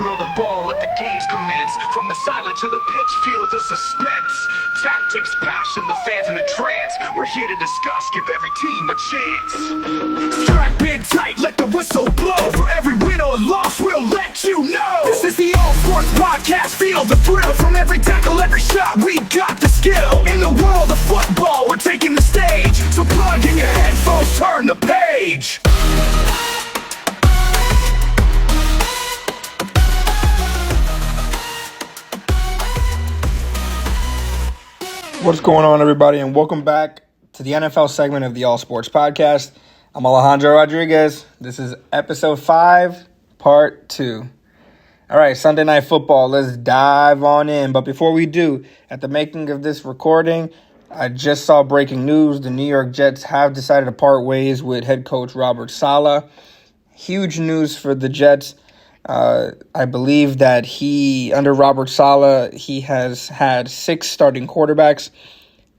Roll the ball, let the games commence. From the sideline to the pitch, feel the suspense. Tactics, passion, the fans in a trance. We're here to discuss, give every team a chance. Strap in tight, let the whistle blow. For every win or loss, we'll let you know. This is the All Sports Podcast, feel the thrill. From every tackle, every shot, we got the skill. In the world of football, we're taking the stage. So plug in your headphones, turn the page. What's going on, everybody, and welcome back to the NFL segment of the All Sports Podcast. I'm Alejandro Rodriguez. This is episode 5, part 2. All right, Sunday Night Football. Let's dive on in. But before we do, at the making of this recording, I just saw breaking news. The New York Jets have decided to part ways with head coach Robert Saleh. Huge news for the Jets. I believe that under Robert Saleh, he has had 6 starting quarterbacks,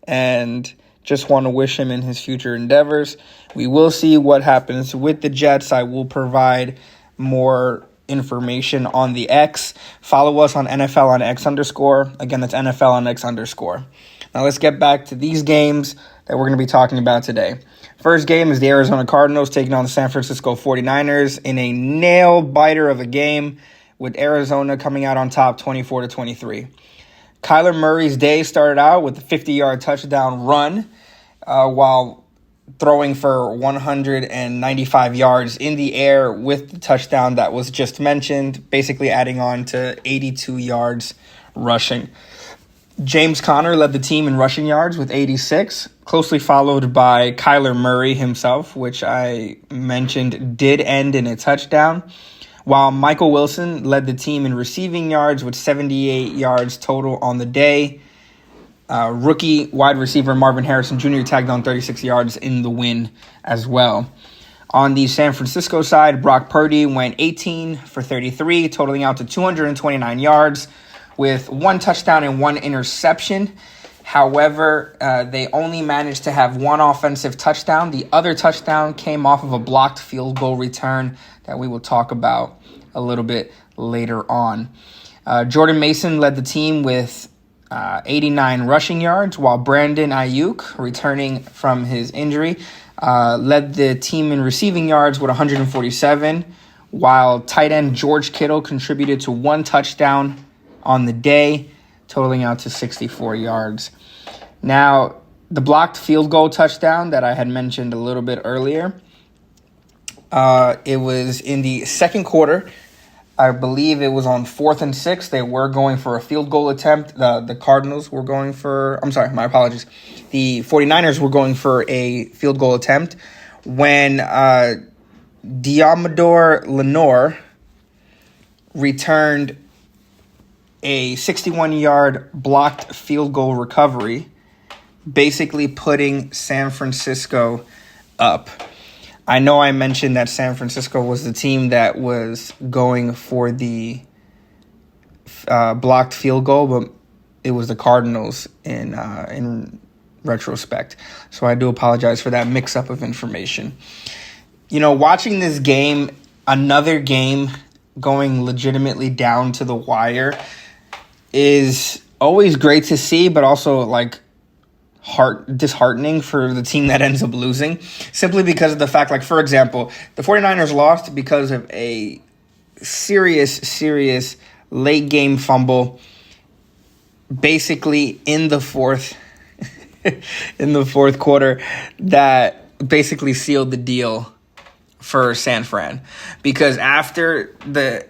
and just want to wish him in his future endeavors. We will see what happens with the Jets. I will provide more information on the X. Follow us on NFL on X _. Again, that's NFL on X _. Now let's get back to these games that we're going to be talking about today. First game is the Arizona Cardinals taking on the San Francisco 49ers in a nail-biter of a game, with Arizona coming out on top 24-23. Kyler Murray's day started out with a 50-yard touchdown run while throwing for 195 yards in the air with the touchdown that was just mentioned, basically adding on to 82 yards rushing. James Conner led the team in rushing yards with 86, closely followed by Kyler Murray himself, which I mentioned did end in a touchdown, while Michael Wilson led the team in receiving yards with 78 yards total on the day. Rookie wide receiver Marvin Harrison Jr. tagged on 36 yards in the win as well. On the San Francisco side, Brock Purdy went 18 for 33, totaling out to 229 yards, with 1 touchdown and 1 interception. However, they only managed to have 1 offensive touchdown. The other touchdown came off of a blocked field goal return that we will talk about a little bit later on. Jordan Mason led the team with 89 rushing yards, while Brandon Ayuk, returning from his injury, led the team in receiving yards with 147, while tight end George Kittle contributed to 1 touchdown on the day, totaling out to 64 yards. Now, the blocked field goal touchdown that I had mentioned a little bit earlier, it was in the second quarter. I believe it was on 4th and 6. They were going for a field goal attempt. The Cardinals were going for, my apologies. The 49ers were going for a field goal attempt when Diamador Lenore returned a 61-yard blocked field goal recovery, basically putting San Francisco up. I know I mentioned that San Francisco was the team that was going for the blocked field goal, but it was the Cardinals in retrospect. So I do apologize for that mix-up of information. You know, watching this game, another game going legitimately down to the wire, is always great to see, but also disheartening for the team that ends up losing, simply because of the fact, for example, the 49ers lost because of a serious late game fumble, basically in the fourth quarter, that basically sealed the deal for San Fran, because after the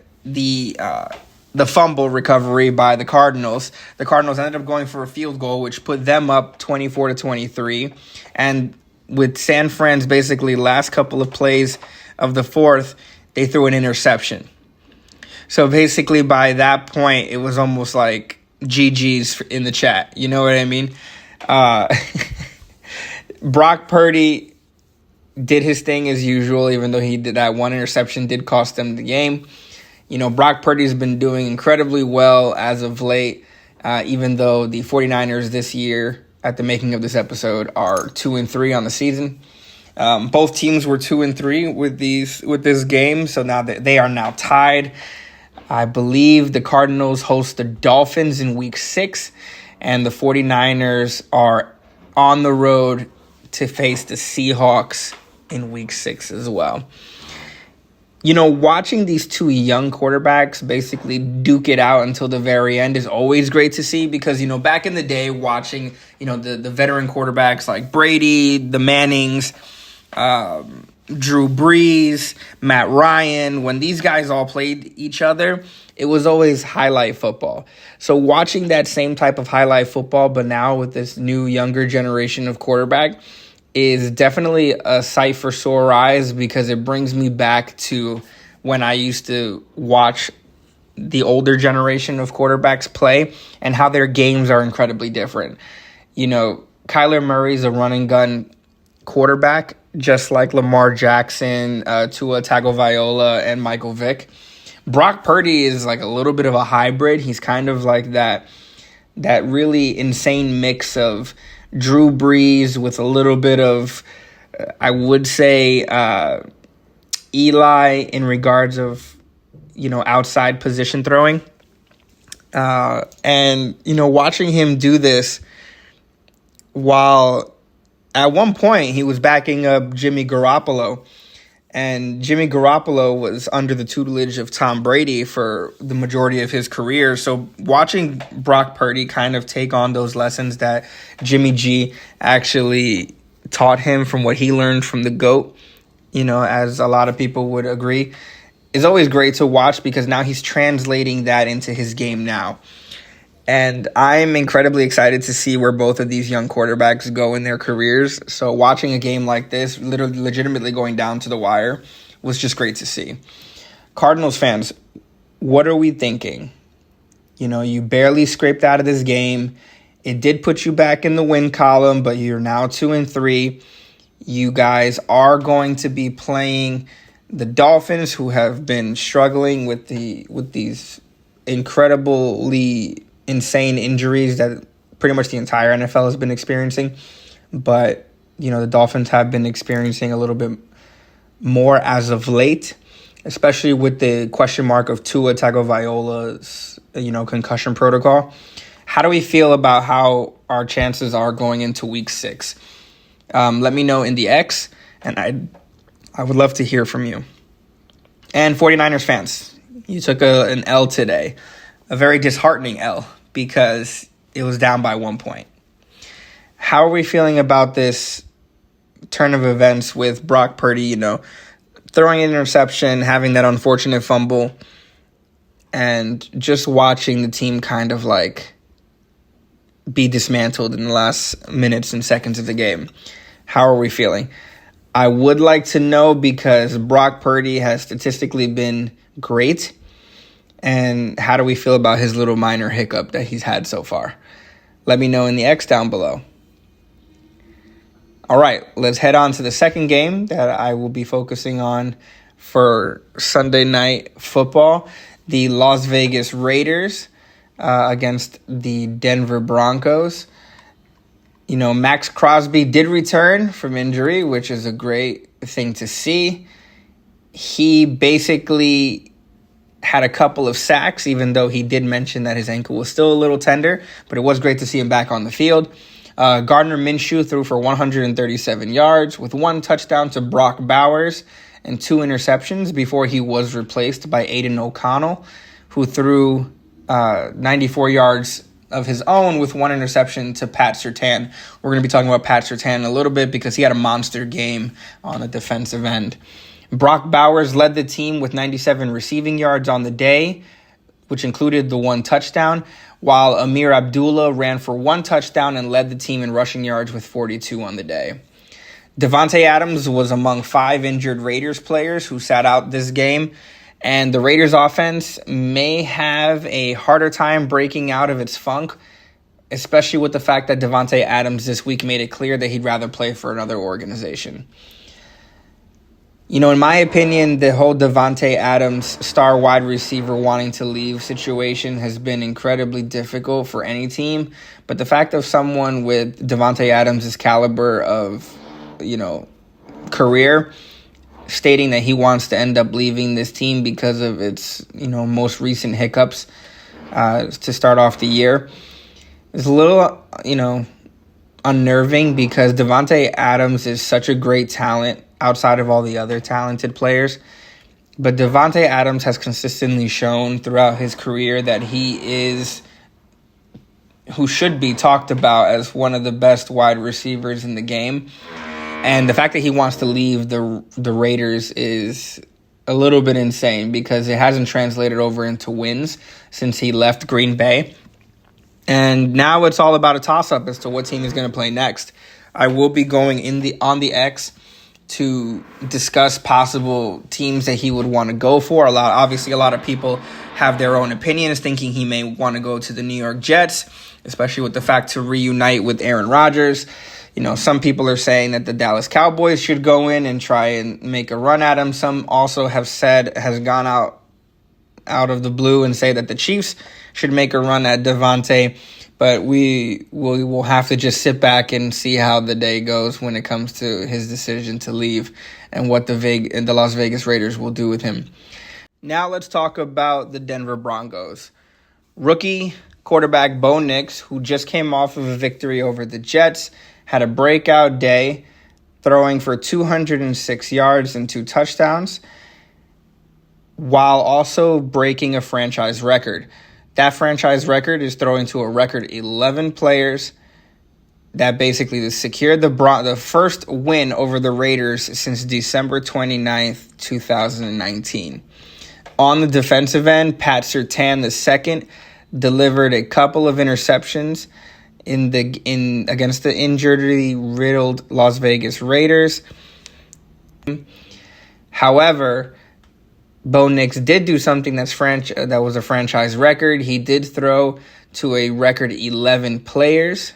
fumble recovery by the Cardinals ended up going for a field goal, which put them up 24-23. And with San Fran's basically last couple of plays of the fourth, they threw an interception. So basically by that point, it was almost like GG's in the chat. You know what I mean? Brock Purdy did his thing as usual, even though he did that 1 interception did cost them the game. You know, Brock Purdy's been doing incredibly well as of late, even though the 49ers this year, at the making of this episode, are 2-3 on the season. Both teams were 2-3 with this game, so now they are now tied. I believe the Cardinals host the Dolphins in week 6, and the 49ers are on the road to face the Seahawks in week 6 as well. Watching these two young quarterbacks basically duke it out until the very end is always great to see because, back in the day, watching, the veteran quarterbacks like Brady, the Mannings, Drew Brees, Matt Ryan, when these guys all played each other, it was always highlight football. So watching that same type of highlight football, but now with this new younger generation of quarterback, is definitely a sight for sore eyes because it brings me back to when I used to watch the older generation of quarterbacks play and how their games are incredibly different. Kyler Murray's a run and gun quarterback, just like Lamar Jackson, Tua Tagovailoa, and Michael Vick. Brock Purdy is like a little bit of a hybrid. He's kind of like that really insane mix of Drew Brees with a little bit of, I would say, Eli in regards of, outside position throwing. And watching him do this while at one point he was backing up Jimmy Garoppolo. And Jimmy Garoppolo was under the tutelage of Tom Brady for the majority of his career. So watching Brock Purdy kind of take on those lessons that Jimmy G actually taught him from what he learned from the GOAT, as a lot of people would agree, is always great to watch because now he's translating that into his game now. And I'm incredibly excited to see where both of these young quarterbacks go in their careers. So watching a game like this, literally legitimately going down to the wire, was just great to see. Cardinals fans, what are we thinking? You barely scraped out of this game. It did put you back in the win column, but you're now 2-3. You guys are going to be playing the Dolphins, who have been struggling with these incredibly insane injuries that pretty much the entire NFL has been experiencing. But, the Dolphins have been experiencing a little bit more as of late, especially with the question mark of Tua Tagovailoa's, concussion protocol. How do we feel about how our chances are going into week 6? Let me know in the X, and I would love to hear from you. And 49ers fans, you took an L today, a very disheartening L, because it was down by 1 point. How are we feeling about this turn of events with Brock Purdy, throwing an interception, having that unfortunate fumble, and just watching the team kind of like be dismantled in the last minutes and seconds of the game? How are we feeling? I would like to know because Brock Purdy has statistically been great. And how do we feel about his little minor hiccup that he's had so far? Let me know in the X down below. All right, let's head on to the second game that I will be focusing on for Sunday night football. The Las Vegas Raiders against the Denver Broncos. Max Crosby did return from injury, which is a great thing to see. He basically had a couple of sacks, even though he did mention that his ankle was still a little tender, but it was great to see him back on the field. Gardner Minshew threw for 137 yards with 1 touchdown to Brock Bowers and 2 interceptions before he was replaced by Aiden O'Connell, who threw 94 yards of his own with 1 interception to Pat Surtain. We're going to be talking about Pat Surtain a little bit because he had a monster game on the defensive end. Brock Bowers led the team with 97 receiving yards on the day, which included the 1 touchdown, while Amir Abdullah ran for 1 touchdown and led the team in rushing yards with 42 on the day. Davante Adams was among 5 injured Raiders players who sat out this game, and the Raiders offense may have a harder time breaking out of its funk, especially with the fact that Davante Adams this week made it clear that he'd rather play for another organization. In my opinion, the whole Davante Adams star wide receiver wanting to leave situation has been incredibly difficult for any team. But the fact of someone with Davante Adams' caliber of, career stating that he wants to end up leaving this team because of its, most recent hiccups to start off the year. It's a little, unnerving because Davante Adams is such a great talent outside of all the other talented players. But Davante Adams has consistently shown throughout his career that he is who should be talked about as one of the best wide receivers in the game. And the fact that he wants to leave the Raiders is a little bit insane because it hasn't translated over into wins since he left Green Bay. And now it's all about a toss-up as to what team is going to play next. I will be going on the X to discuss possible teams that he would want to go for. Obviously, a lot of people have their own opinions, thinking he may want to go to the New York Jets, especially with the fact to reunite with Aaron Rodgers. Some people are saying that the Dallas Cowboys should go in and try and make a run at him. Some also has gone out of the blue and say that the Chiefs should make a run at Davante. But we will have to just sit back and see how the day goes when it comes to his decision to leave and what the Las Vegas Raiders will do with him. Now let's talk about the Denver Broncos. Rookie quarterback Bo Nix, who just came off of a victory over the Jets, had a breakout day, throwing for 206 yards and 2 touchdowns, while also breaking a franchise record. That franchise record is throwing to a record 11 players that basically secured the first win over the Raiders since December 29th, 2019. On the defensive end, Pat Surtain II delivered a couple of interceptions against the injury-riddled Las Vegas Raiders. However, Bo Nix did do something that was a franchise record. He did throw to a record 11 players,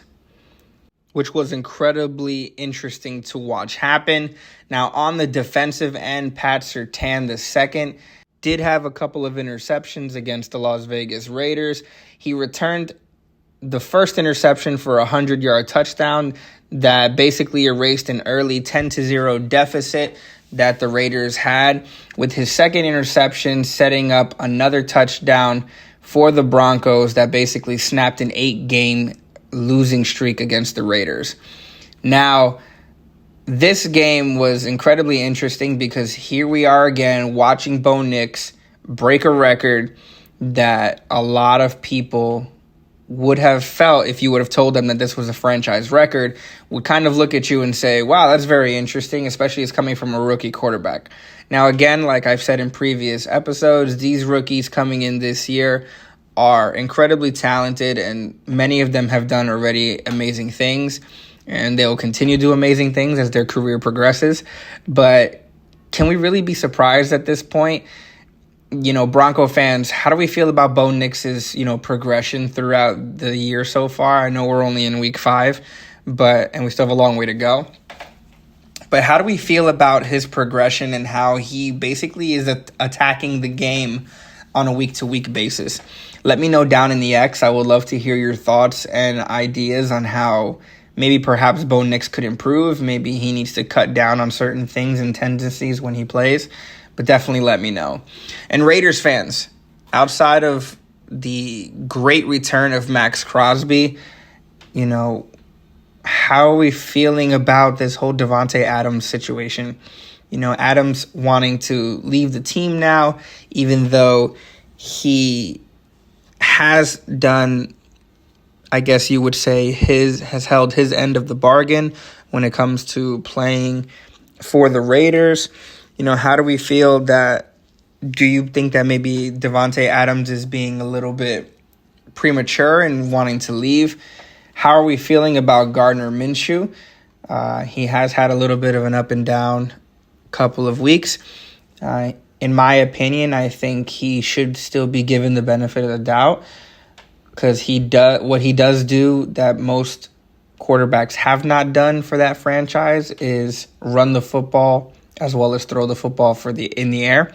which was incredibly interesting to watch happen. Now, on the defensive end, Pat Surtain II did have a couple of interceptions against the Las Vegas Raiders. He returned the first interception for a 100-yard touchdown that basically erased an early 10-0 deficit that the Raiders had, with his second interception setting up another touchdown for the Broncos that basically snapped an 8-game losing streak against the Raiders. Now, this game was incredibly interesting because here we are again watching Bo Nix break a record that a lot of people would have felt, if you would have told them that this was a franchise record, would kind of look at you and say, wow, that's very interesting, especially it's coming from a rookie quarterback. Now, again, like I've said in previous episodes, these rookies coming in this year are incredibly talented, and many of them have done already amazing things, and they'll continue to do amazing things as their career progresses. But can we really be surprised at this point? Bronco fans, how do we feel about Bo Nix's, progression throughout the year so far? I know we're only in week 5, and we still have a long way to go. But how do we feel about his progression and how he basically is attacking the game on a week-to-week basis? Let me know down in the X. I would love to hear your thoughts and ideas on how maybe perhaps Bo Nix could improve. Maybe he needs to cut down on certain things and tendencies when he plays. But definitely let me know. And Raiders fans, outside of the great return of Max Crosby, how are we feeling about this whole Davante Adams situation? Adams wanting to leave the team now, even though he has done, I guess you would say, has held his end of the bargain when it comes to playing for the Raiders. How do we feel that? Do you think that maybe Davante Adams is being a little bit premature and wanting to leave? How are we feeling about Gardner Minshew? He has had a little bit of an up and down couple of weeks. In my opinion, I think he should still be given the benefit of the doubt because what he does do that most quarterbacks have not done for that franchise is run the football as well as throw the football in the air.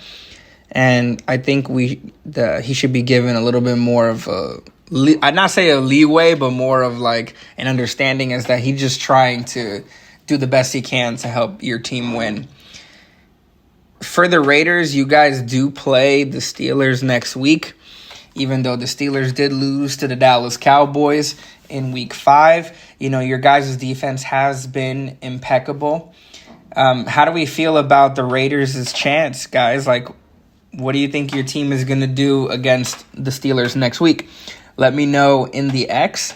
And I think he should be given a little bit more of I'd not say a leeway, but more of like an understanding as that he's just trying to do the best he can to help your team win. For the Raiders, you guys do play the Steelers next week, even though the Steelers did lose to the Dallas Cowboys in week 5. Your guys' defense has been impeccable. How do we feel about the Raiders' chance, guys? What do you think your team is going to do against the Steelers next week? Let me know in the X,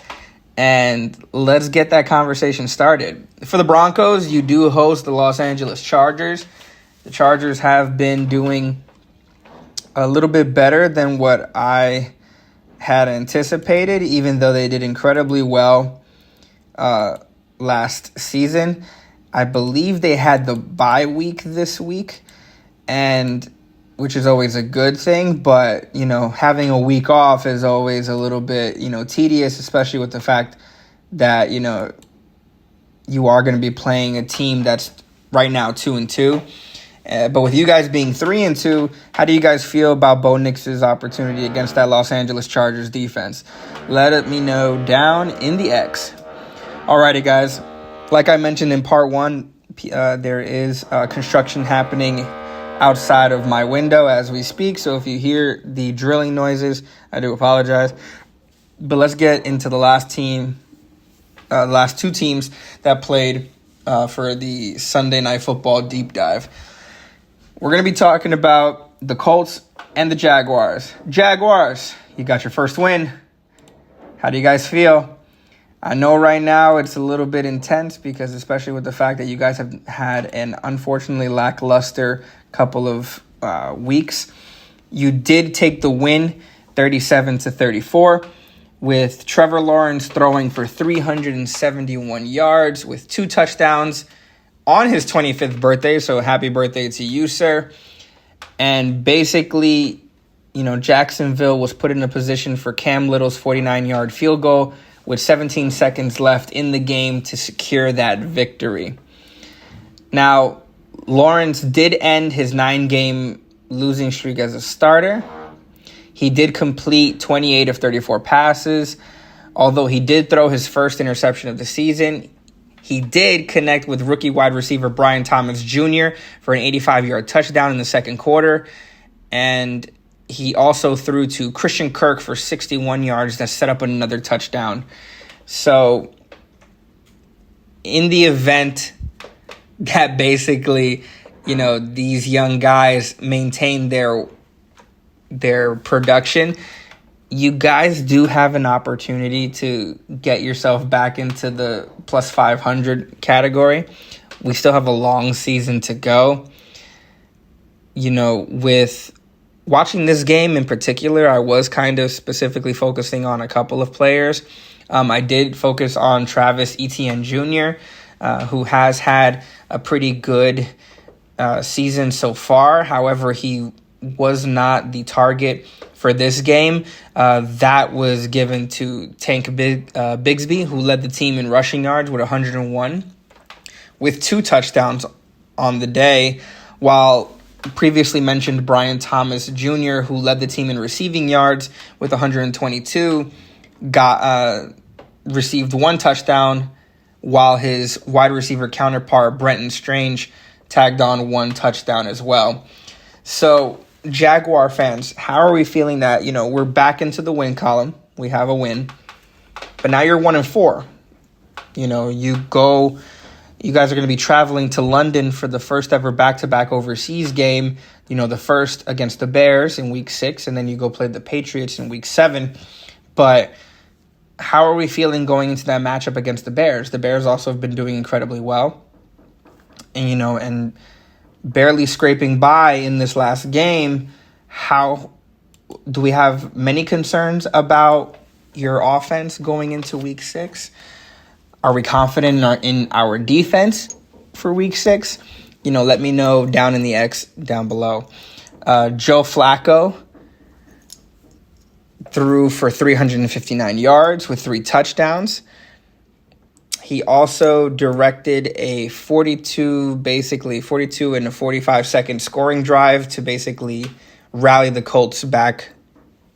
and let's get that conversation started. For the Broncos, you do host the Los Angeles Chargers. The Chargers have been doing a little bit better than what I had anticipated, even though they did incredibly well last season. I believe they had the bye week this week, which is always a good thing, but, having a week off is always a little bit, tedious, especially with the fact that, you are going to be playing a team that's right now 2-2. But with you guys being 3-2, how do you guys feel about Bo Nix's opportunity against that Los Angeles Chargers defense? Let me know down in the X. Alrighty, guys. Like I mentioned in part 1, there is construction happening outside of my window as we speak. So if you hear the drilling noises, I do apologize. But let's get into the last two teams that played for the Sunday Night Football deep dive. We're going to be talking about the Colts and the Jaguars. Jaguars, you got your first win. How do you guys feel? I know right now it's a little bit intense because especially with the fact that you guys have had an unfortunately lackluster couple of weeks. You did take the win 37-34 with Trevor Lawrence throwing for 371 yards with 2 touchdowns on his 25th birthday, so happy birthday to you, sir. And basically, Jacksonville was put in a position for Cam Little's 49-yard field goal with 17 seconds left in the game to secure that victory. Now, Lawrence did end his 9-game losing streak as a starter. He did complete 28 of 34 passes, although he did throw his first interception of the season. He did connect with rookie wide receiver Brian Thomas Jr. for an 85-yard touchdown in the second quarter. And he also threw to Christian Kirk for 61 yards that set up another touchdown. So in the event that basically, these young guys maintain their production, you guys do have an opportunity to get yourself back into the plus 500 category. We still have a long season to go. With watching this game in particular, I was kind of specifically focusing on a couple of players. I did focus on Travis Etienne Jr., who has had a pretty good season so far. However, he was not the target for this game. That was given to Tank Bigsby, who led the team in rushing yards with 101, with 2 touchdowns on the day, while previously mentioned Brian Thomas Jr., who led the team in receiving yards with 122, received 1 touchdown, while his wide receiver counterpart, Brenton Strange, tagged on 1 touchdown as well. So, Jaguar fans, how are we feeling that, we're back into the win column. We have a win. But now you're 1-4. You guys are going to be traveling to London for the first ever back-to-back overseas game. The first against the Bears in week 6, and then you go play the Patriots in week 7. But how are we feeling going into that matchup against the Bears? The Bears also have been doing incredibly well. And barely scraping by in this last game. How do we have many concerns about your offense going into week 6? Are we confident in our defense for week 6? Let me know down in the X down below. Joe Flacco threw for 359 yards with 3 touchdowns. He also directed a 42 and a 45-second scoring drive to basically rally the Colts back,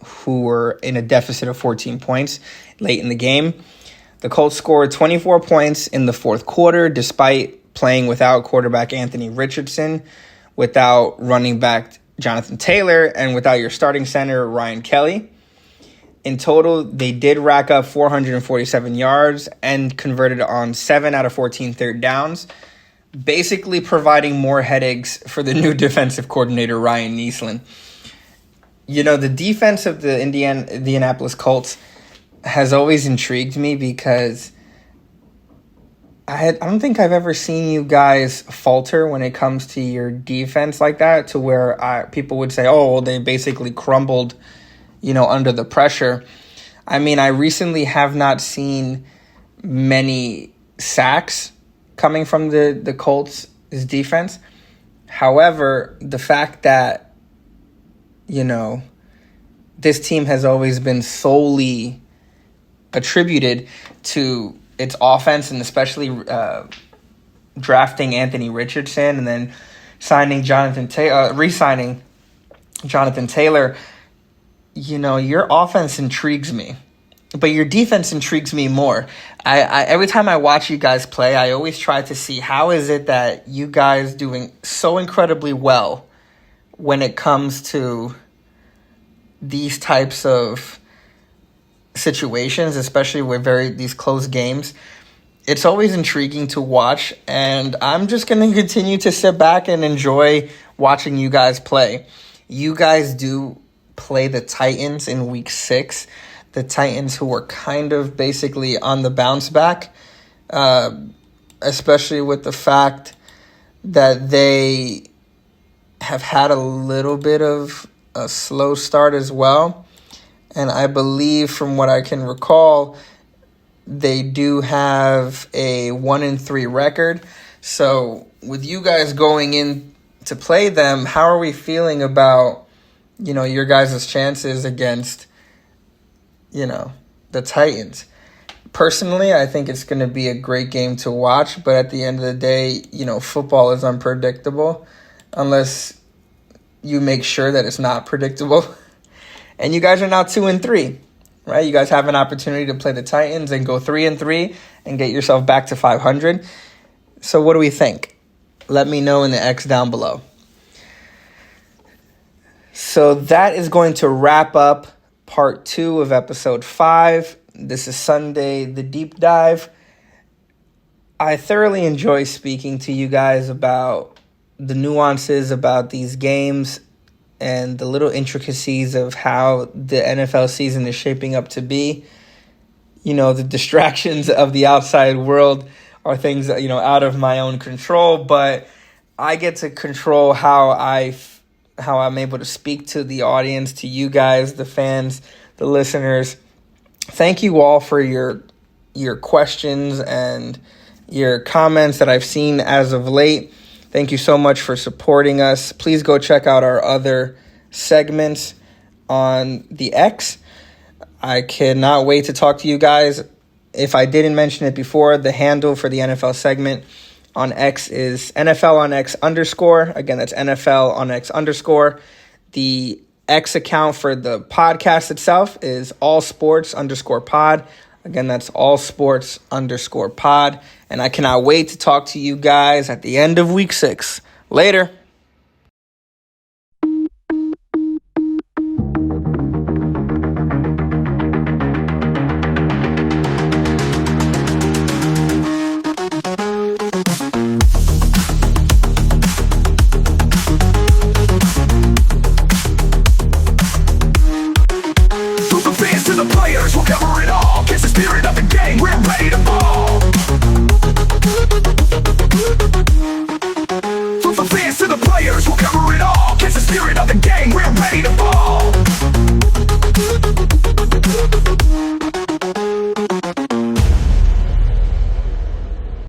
who were in a deficit of 14 points late in the game. The Colts scored 24 points in the fourth quarter, despite playing without quarterback Anthony Richardson, without running back Jonathan Taylor and without your starting center, Ryan Kelly. In total, they did rack up 447 yards and converted on 7 out of 14 third downs, basically providing more headaches for the new defensive coordinator, Ryan Neesland. The defense of the Indianapolis Colts has always intrigued me because I don't think I've ever seen you guys falter when it comes to your defense like that, to where people would say, oh, well, they basically crumbled, under the pressure. I mean, I recently have not seen many sacks coming from the Colts' defense. However, the fact that, this team has always been solely attributed to its offense, and especially drafting Anthony Richardson and then re-signing Jonathan Taylor, your offense intrigues me, but your defense intrigues me more. I every time I watch you guys play, I always try to see how is it that you guys doing so incredibly well when it comes to these types of situations, especially with these close games. It's always intriguing to watch, and I'm just going to continue to sit back and enjoy watching you guys play. You guys do play the Titans in week 6, the Titans who were kind of basically on the bounce back, especially with the fact that they have had a little bit of a slow start as well. And I believe, from what I can recall, they do have a 1-3 record. So with you guys going in to play them, how are we feeling about, your guys' chances against, the Titans? Personally, I think it's going to be a great game to watch. But at the end of the day, football is unpredictable unless you make sure that it's not predictable. And you guys are now 2-3, right? You guys have an opportunity to play the Titans and go 3-3 and get yourself back to 500. So what do we think? Let me know in the X down below. So that is going to wrap up part 2 of episode 5. This is Sunday, the deep dive. I thoroughly enjoy speaking to you guys about the nuances about these games and the little intricacies of how the NFL season is shaping up to be. The distractions of the outside world are things that, out of my own control, but I get to control how I'm able to speak to the audience, to you guys, the fans, the listeners. Thank you all for your questions and your comments that I've seen as of late. Thank you so much for supporting us. Please go check out our other segments on the X. I cannot wait to talk to you guys. If I didn't mention it before, the handle for the NFL segment on X is NFL on X _. Again, that's NFL on X _. The X account for the podcast itself is all sports _pod. Again, that's all sports _pod. And I cannot wait to talk to you guys at the end of week 6. Later. From the fans to the players, we'll cover it